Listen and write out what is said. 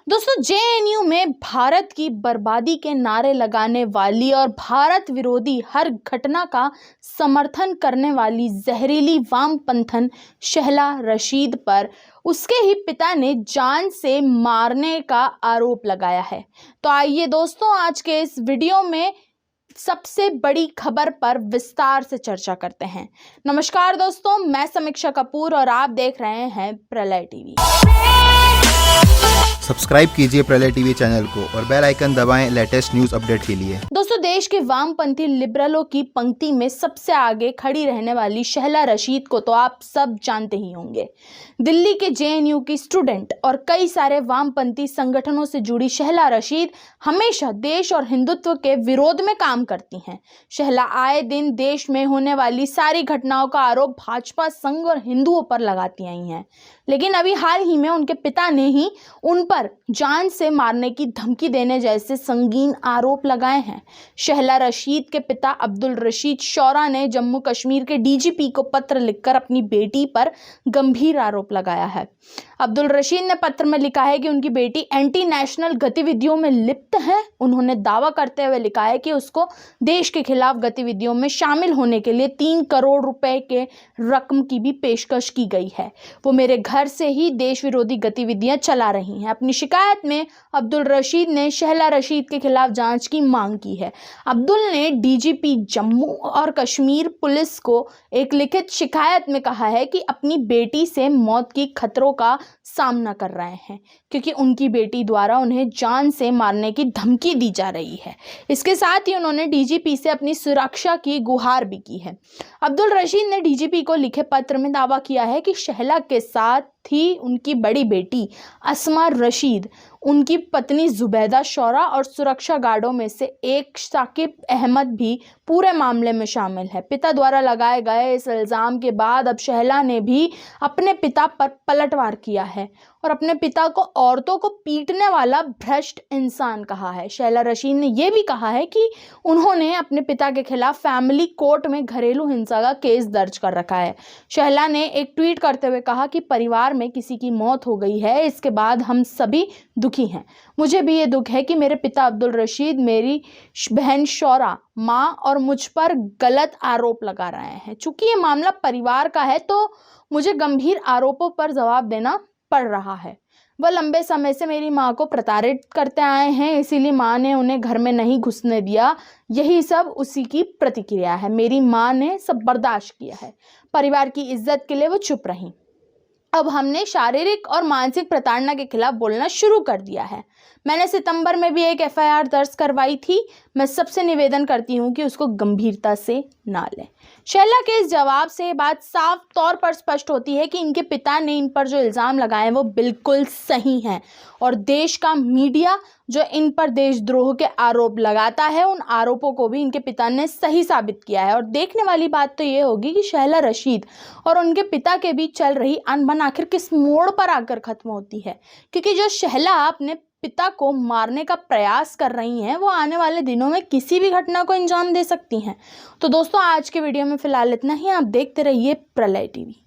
दोस्तों, जेएनयू में भारत की बर्बादी के नारे लगाने वाली और भारत विरोधी हर घटना का समर्थन करने वाली जहरीली वामपंथन शहला रशीद पर उसके ही पिता ने जान से मारने का आरोप लगाया है। तो आइए दोस्तों, आज के इस वीडियो में सबसे बड़ी खबर पर विस्तार से चर्चा करते हैं। नमस्कार दोस्तों, मैं समीक्षा कपूर और आप देख रहे हैं प्रलय टीवी। सब्सक्राइब कीजिए प्रलय टीवी चैनल को और बेल आइकन दबाएं लेटेस्ट न्यूज अपडेट के लिए। दोस्तों, देश के वामपंथी लिबरलों की पंक्ति में सबसे आगे खड़ी रहने वाली शहला रशीद को तो आप सब जानते ही होंगे। दिल्ली के जेएनयू की स्टूडेंट और कई सारे वामपंथी संगठनों से जुड़ी शहला रशीद हमेशा देश और हिंदुत्व के विरोध में काम करती हैं। शहला आए दिन देश में होने वाली सारी घटनाओं का आरोप भाजपा, संघ और हिंदुओं पर लगाती आई हैं, लेकिन अभी हाल ही में उनके पिता ने ही उन पर जान से मारने की धमकी देने जैसे संगीन आरोप लगाए हैं। शहला रशीद के पिता अब्दुल रशीद शौरा ने जम्मू कश्मीर के डीजीपी को पत्र लिखकर अपनी बेटी पर गंभीर आरोप लगाया है। अब्दुल रशीद ने पत्र में लिखा है कि उनकी बेटी एंटी नेशनल गतिविधियों में लिप्त है। उन्होंने दावा करते हुए लिखा है कि उसको देश के खिलाफ गतिविधियों में शामिल होने के लिए 3 करोड़ रुपए के रकम की भी पेशकश की गई है। वो मेरे घर से ही देश विरोधी गतिविधियां चला रही हैं। अपनी शिकायत में अब्दुल रशीद ने शहला रशीद के खिलाफ जांच की मांग की है। अब्दुल ने डीजीपी जम्मू और कश्मीर पुलिस को एक लिखित शिकायत में कहा है कि अपनी बेटी से मौत की खतरों का सामना कर रहे हैं, क्योंकि उनकी बेटी द्वारा उन्हें जान से मारने की धमकी दी जा रही है। इसके साथ ही उन्होंने डीजीपी से अपनी सुरक्षा की गुहार भी की है। अब्दुल रशीद ने डीजीपी को लिखे पत्र में दावा किया है कि शहला के साथ थी उनकी बड़ी बेटी अस्मा रशीद, उनकी पत्नी जुबैदा शौरा और सुरक्षा गार्डों में से एक साकिब अहमद भी पूरे मामले में शामिल है। पिता द्वारा लगाए गए इस इल्ज़ाम के बाद अब शहला ने भी अपने पिता पर पलटवार किया है और अपने पिता को औरतों को पीटने वाला भ्रष्ट इंसान कहा है। शहला रशीद ने यह भी कहा है कि उन्होंने अपने पिता के खिलाफ फैमिली कोर्ट में घरेलू हिंसा का केस दर्ज कर रखा है। शहला ने एक ट्वीट करते हुए कहा कि परिवार में किसी की मौत हो गई है, इसके बाद हम सभी दुखी हैं। मुझे भी ये दुख है कि मेरे पिता अब्दुल रशीद, मेरी बहन शौरा, माँ और मुझ पर गलत आरोप लगा रहे हैं। चूंकि ये मामला परिवार का है तो मुझे गंभीर आरोपों पर जवाब देना पड़ रहा है। वह लंबे समय से मेरी माँ को प्रताड़ित करते आए हैं, इसीलिए माँ ने उन्हें घर में नहीं घुसने दिया। यही सब उसी की प्रतिक्रिया है। मेरी माँ ने सब बर्दाश्त किया है। परिवार की इज्जत के लिए वो चुप रही। अब हमने शारीरिक और मानसिक प्रताड़ना के खिलाफ बोलना शुरू कर दिया है। मैंने सितंबर में भी एक एफआईआर दर्ज करवाई थी। मैं सबसे निवेदन करती हूँ कि उसको गंभीरता से ना लें। शहला के इस जवाब से ये बात साफ तौर पर स्पष्ट होती है कि इनके पिता ने इन पर जो इल्ज़ाम लगाए वो बिल्कुल सही हैं और देश का मीडिया जो इन पर देशद्रोह के आरोप लगाता है, उन आरोपों को भी इनके पिता ने सही साबित किया है। और देखने वाली बात तो ये होगी कि शहला रशीद और उनके पिता के बीच चल रही अनबन आखिर किस मोड़ पर आकर खत्म होती है, क्योंकि जो शहला अपने पिता को मारने का प्रयास कर रही हैं वो आने वाले दिनों में किसी भी घटना को अंजाम दे सकती हैं। तो दोस्तों, आज के वीडियो में फिलहाल इतना ही। आप देखते रहिए प्रलय टीवी।